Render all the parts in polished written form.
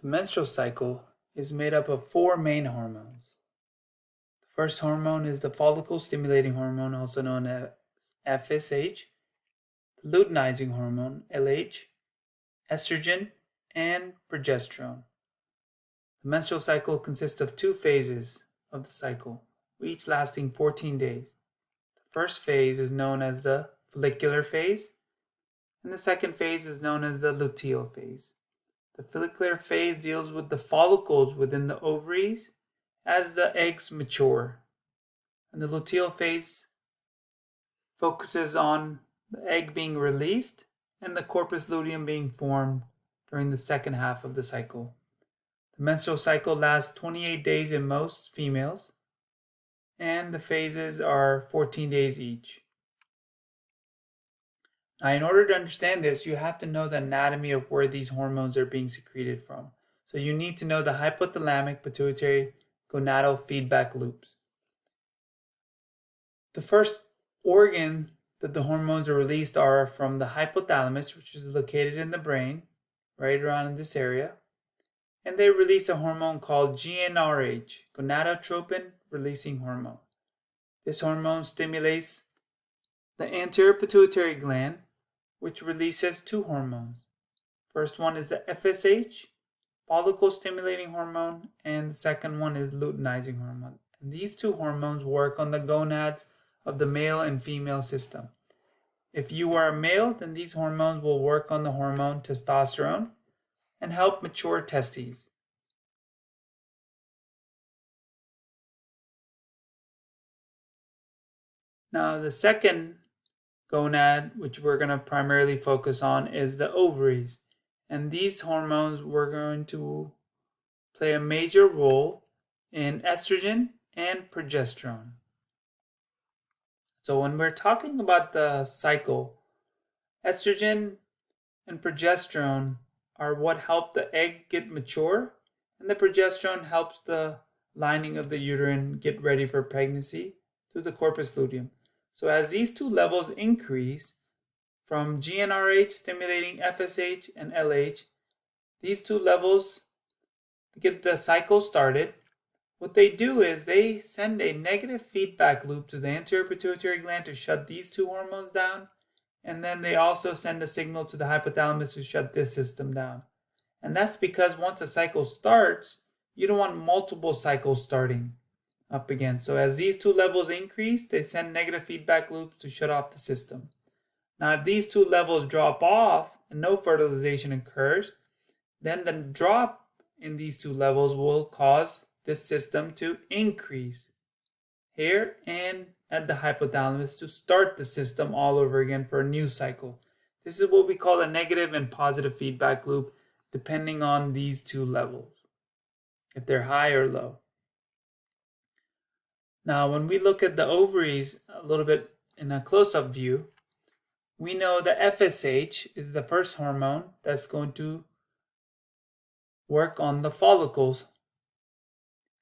The menstrual cycle is made up of four main hormones. The first hormone is the follicle stimulating hormone, also known as FSH, the luteinizing hormone, LH, estrogen, and progesterone. The menstrual cycle consists of two phases of the cycle, each lasting 14 days. The first phase is known as the follicular phase, and the second phase is known as the luteal phase. The follicular phase deals with the follicles within the ovaries as the eggs mature, and the luteal phase focuses on the egg being released and the corpus luteum being formed during the second half of the cycle. The menstrual cycle lasts 28 days in most females, and the phases are 14 days each. Now, in order to understand this, you have to know the anatomy of where these hormones are being secreted from. So you need to know the hypothalamic pituitary gonadal feedback loops. The first organ that the hormones are released are from the hypothalamus, which is located in the brain, right around in this area. And they release a hormone called GnRH, gonadotropin releasing hormone. This hormone stimulates the anterior pituitary gland, which releases two hormones. First one is the FSH, follicle stimulating hormone, and the second one is luteinizing hormone. And these two hormones work on the gonads of the male and female system. If you are a male, then these hormones will work on the hormone testosterone and help mature testes. Now, the second gonad, which we're going to primarily focus on, is the ovaries. And these hormones we're going to play a major role in estrogen and progesterone. So when we're talking about the cycle, estrogen and progesterone are what help the egg get mature, and the progesterone helps the lining of the uterine get ready for pregnancy through the corpus luteum. So as these two levels increase from GnRH stimulating FSH and LH, these two levels to get the cycle started, what they do is they send a negative feedback loop to the anterior pituitary gland to shut these two hormones down, and then they also send a signal to the hypothalamus to shut this system down. And that's because once a cycle starts, you don't want multiple cycles starting up again. So as these two levels increase, they send negative feedback loops to shut off the system. Now, if these two levels drop off and no fertilization occurs, then the drop in these two levels will cause this system to increase here and at the hypothalamus to start the system all over again for a new cycle. This is what we call a negative and positive feedback loop, depending on these two levels, if they're high or low. Now, when we look at the ovaries a little bit in a close-up view, we know the FSH is the first hormone that's going to work on the follicles.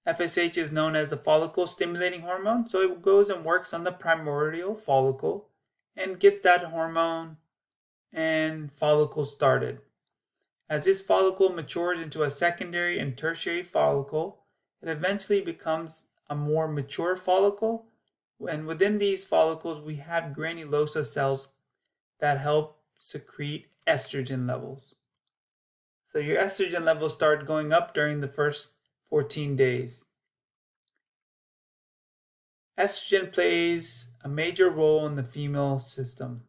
FSH is known as the follicle stimulating hormone, so it goes and works on the primordial follicle and gets that hormone and follicle started. As this follicle matures into a secondary and tertiary follicle, it eventually becomes a more mature follicle, and within these follicles we have granulosa cells that help secrete estrogen levels. So your estrogen levels start going up during the first 14 days. Estrogen plays a major role in the female system.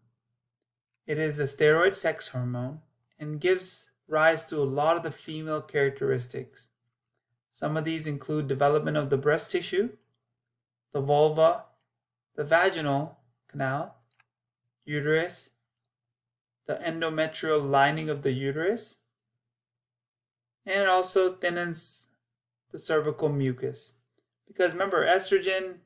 It is a steroid sex hormone and gives rise to a lot of the female characteristics. Some of these include development of the breast tissue, the vulva, the vaginal canal, uterus, the endometrial lining of the uterus, and it also thinnens the cervical mucus. Because remember, estrogen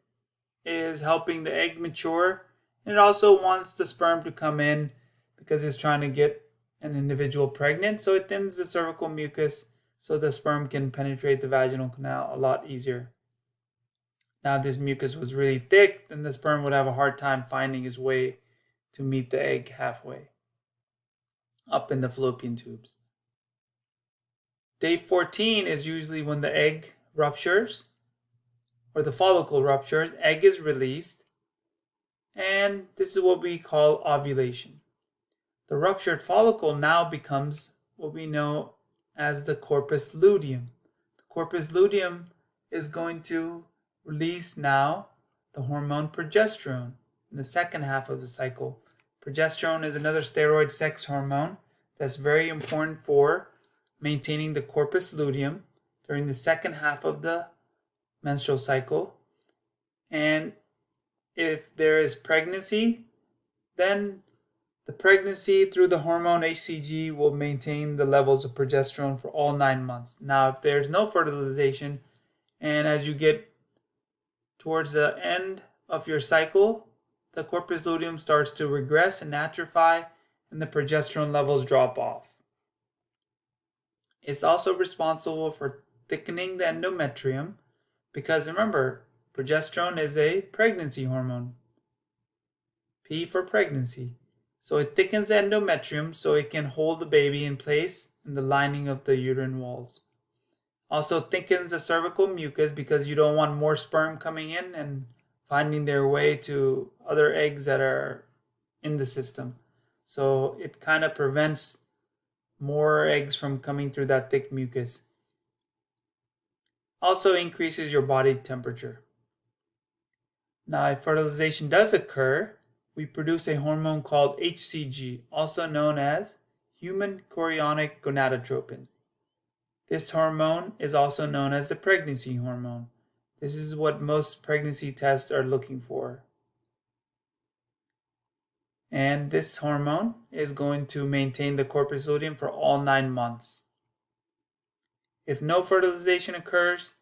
is helping the egg mature, and it also wants the sperm to come in because it's trying to get an individual pregnant, so it thins the cervical mucus so the sperm can penetrate the vaginal canal a lot easier. Now, if this mucus was really thick, then the sperm would have a hard time finding its way to meet the egg halfway up in the fallopian tubes. Day 14 is usually when the egg ruptures or the follicle ruptures, egg is released, and this is what we call ovulation. The ruptured follicle now becomes what we know as the corpus luteum. The corpus luteum is going to release now the hormone progesterone in the second half of the cycle. Progesterone is another steroid sex hormone that's very important for maintaining the corpus luteum during the second half of the menstrual cycle. And if there is pregnancy, then the pregnancy through the hormone HCG will maintain the levels of progesterone for all 9 months. Now, if there's no fertilization, and as you get towards the end of your cycle, the corpus luteum starts to regress and atrophy, and the progesterone levels drop off. It's also responsible for thickening the endometrium, because remember, progesterone is a pregnancy hormone. P for pregnancy. So it thickens the endometrium so it can hold the baby in place in the lining of the uterine walls. Also thickens the cervical mucus because you don't want more sperm coming in and finding their way to other eggs that are in the system. So it kind of prevents more eggs from coming through that thick mucus. Also increases your body temperature. Now, if fertilization does occur, we produce a hormone called HCG, also known as human chorionic gonadotropin. This hormone is also known as the pregnancy hormone. This is what most pregnancy tests are looking for. And this hormone is going to maintain the corpus luteum for all 9 months. If no fertilization occurs,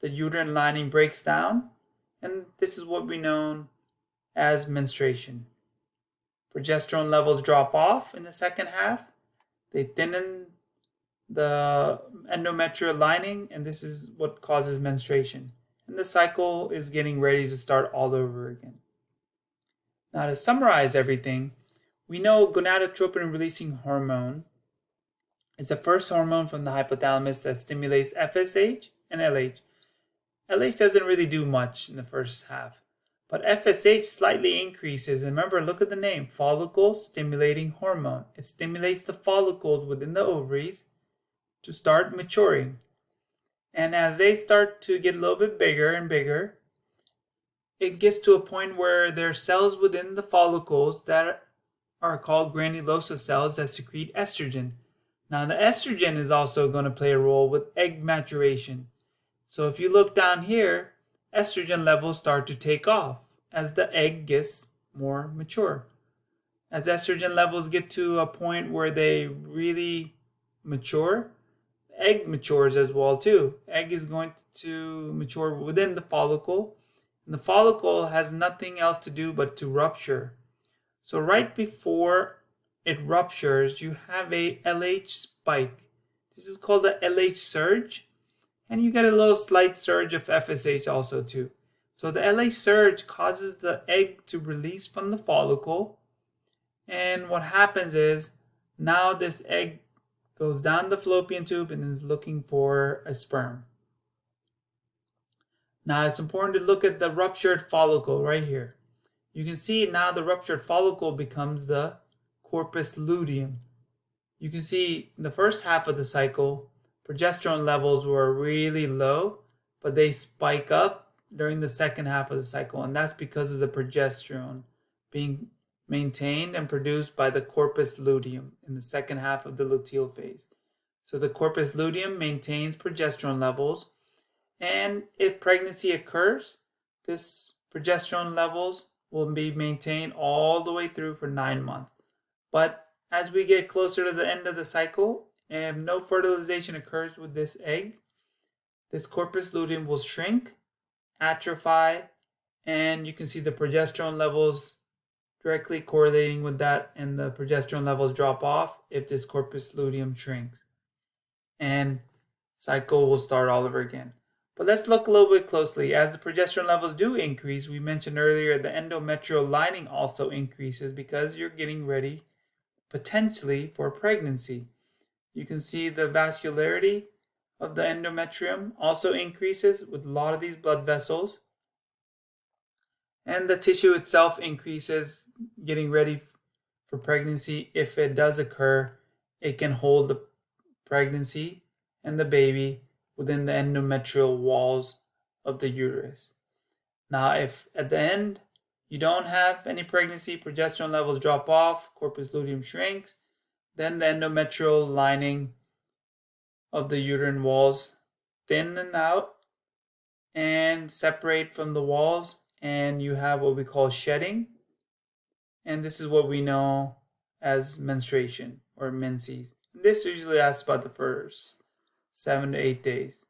the uterine lining breaks down, and this is what we know as menstruation. Progesterone levels drop off in the second half. They thinnen the endometrial lining, and this is what causes menstruation. And the cycle is getting ready to start all over again. Now, to summarize everything, we know gonadotropin releasing hormone is the first hormone from the hypothalamus that stimulates FSH and LH. LH doesn't really do much in the first half, but FSH slightly increases. And remember, look at the name, follicle stimulating hormone. It stimulates the follicles within the ovaries to start maturing. And as they start to get a little bit bigger and bigger, it gets to a point where there are cells within the follicles that are called granulosa cells that secrete estrogen. Now, the estrogen is also going to play a role with egg maturation. So if you look down here, estrogen levels start to take off as the egg gets more mature. As estrogen levels get to a point where they really mature, the egg matures as well too. Egg is going to mature within the follicle, and the follicle has nothing else to do but to rupture. So right before it ruptures, you have a LH spike. This is called the LH surge, and you get a little slight surge of FSH also too. So the LH surge causes the egg to release from the follicle, and what happens is now this egg goes down the fallopian tube and is looking for a sperm. Now it's important to look at the ruptured follicle right here. You can see now the ruptured follicle becomes the corpus luteum. You can see in the first half of the cycle, progesterone levels were really low, but they spike up during the second half of the cycle, and that's because of the progesterone being maintained and produced by the corpus luteum in the second half of the luteal phase. So the corpus luteum maintains progesterone levels, and if pregnancy occurs, this progesterone levels will be maintained all the way through for 9 months. But as we get closer to the end of the cycle, and if no fertilization occurs with this egg, this corpus luteum will shrink, atrophy, and you can see the progesterone levels directly correlating with that, and the progesterone levels drop off if this corpus luteum shrinks. And cycle will start all over again. But let's look a little bit closely. As the progesterone levels do increase, we mentioned earlier the endometrial lining also increases because you're getting ready potentially for pregnancy. You can see the vascularity of the endometrium also increases with a lot of these blood vessels. And the tissue itself increases, getting ready for pregnancy. If it does occur, it can hold the pregnancy and the baby within the endometrial walls of the uterus. Now, if at the end you don't have any pregnancy, progesterone levels drop off, corpus luteum shrinks, then the endometrial lining of the uterine walls thin out and separate from the walls, and you have what we call shedding. And this is what we know as menstruation or menses. This usually lasts about the first 7 to 8 days.